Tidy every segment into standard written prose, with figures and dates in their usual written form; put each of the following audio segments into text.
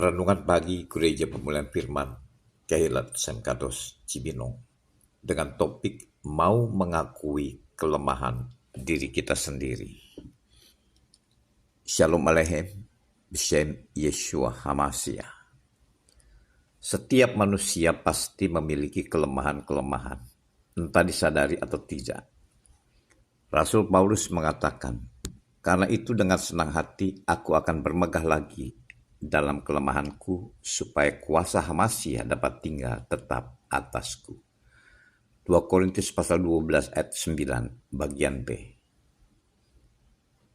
Renungan pagi Gereja Pemulihan Firman Keilat Semkados Cibinong dengan topik mau mengakui kelemahan diri kita sendiri. Shalom Aleichem, Bishem Yeshua HaMashiach. Setiap manusia pasti memiliki kelemahan-kelemahan, entah disadari atau tidak. Rasul Paulus mengatakan, "Karena itu dengan senang hati aku akan bermegah lagi dalam kelemahanku, supaya kuasa Hamasya dapat tinggal tetap atasku." 2 Korintus pasal 12 ayat 9 bagian B.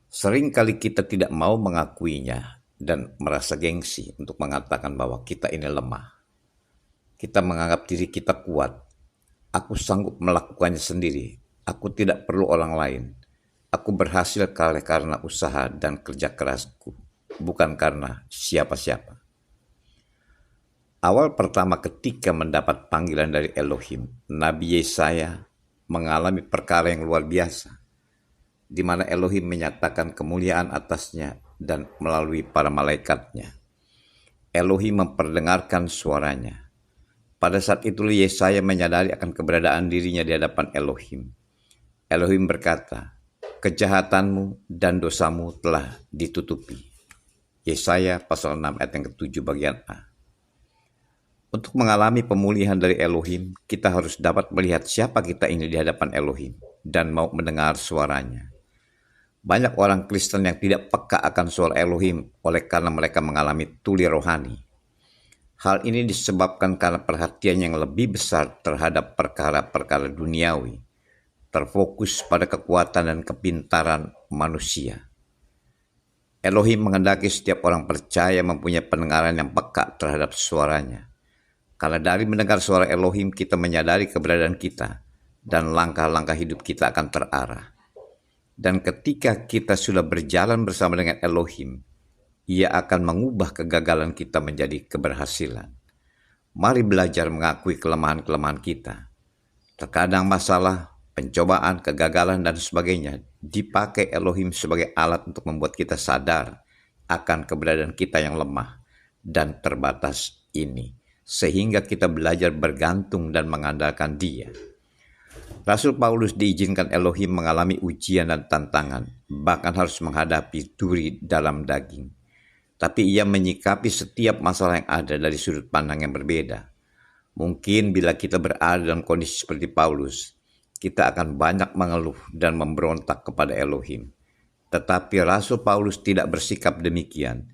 Sering kali kita tidak mau mengakuinya dan merasa gengsi untuk mengatakan bahwa kita ini lemah. Kita menganggap diri kita kuat. Aku sanggup melakukannya sendiri. Aku tidak perlu orang lain. Aku berhasil karena usaha dan kerja kerasku, bukan karena siapa-siapa. Awal pertama ketika mendapat panggilan dari Elohim, Nabi Yesaya mengalami perkara yang luar biasa, di mana Elohim menyatakan kemuliaan atasnya dan melalui para malaikatnya. Elohim memperdengarkan suaranya. Pada saat itu Yesaya menyadari akan keberadaan dirinya di hadapan Elohim. Elohim berkata, "Kejahatanmu dan dosamu telah ditutupi." Yesaya pasal 6 ayat yang ke-7 bagian A. Untuk mengalami pemulihan dari Elohim, kita harus dapat melihat siapa kita ini di hadapan Elohim dan mau mendengar suaranya. Banyak orang Kristen yang tidak peka akan suara Elohim oleh karena mereka mengalami tuli rohani. Hal ini disebabkan karena perhatian yang lebih besar terhadap perkara-perkara duniawi, terfokus pada kekuatan dan kepintaran manusia. Elohim menghendaki setiap orang percaya mempunyai pendengaran yang peka terhadap suaranya. Karena dari mendengar suara Elohim kita menyadari keberadaan kita dan langkah-langkah hidup kita akan terarah. Dan ketika kita sudah berjalan bersama dengan Elohim, Ia akan mengubah kegagalan kita menjadi keberhasilan. Mari belajar mengakui kelemahan-kelemahan kita. Terkadang masalah, pencobaan, kegagalan, dan sebagainya dipakai Elohim sebagai alat untuk membuat kita sadar akan keberadaan kita yang lemah dan terbatas ini, sehingga kita belajar bergantung dan mengandalkan Dia. Rasul Paulus diizinkan Elohim mengalami ujian dan tantangan, bahkan harus menghadapi duri dalam daging. Tapi ia menyikapi setiap masalah yang ada dari sudut pandang yang berbeda. Mungkin bila kita berada dalam kondisi seperti Paulus, kita akan banyak mengeluh dan memberontak kepada Elohim. Tetapi Rasul Paulus tidak bersikap demikian.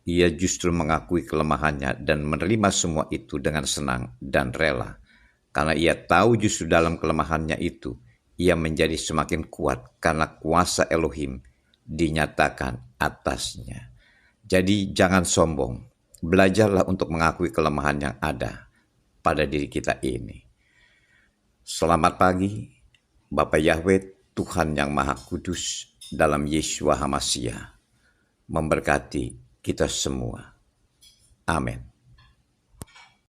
Ia justru mengakui kelemahannya dan menerima semua itu dengan senang dan rela. Karena ia tahu justru dalam kelemahannya itu, ia menjadi semakin kuat karena kuasa Elohim dinyatakan atasnya. Jadi jangan sombong, belajarlah untuk mengakui kelemahan yang ada pada diri kita ini. Selamat pagi, Bapa Yahweh, Tuhan yang Maha Kudus, dalam Yeshua HaMashiach, memberkati kita semua. Amin.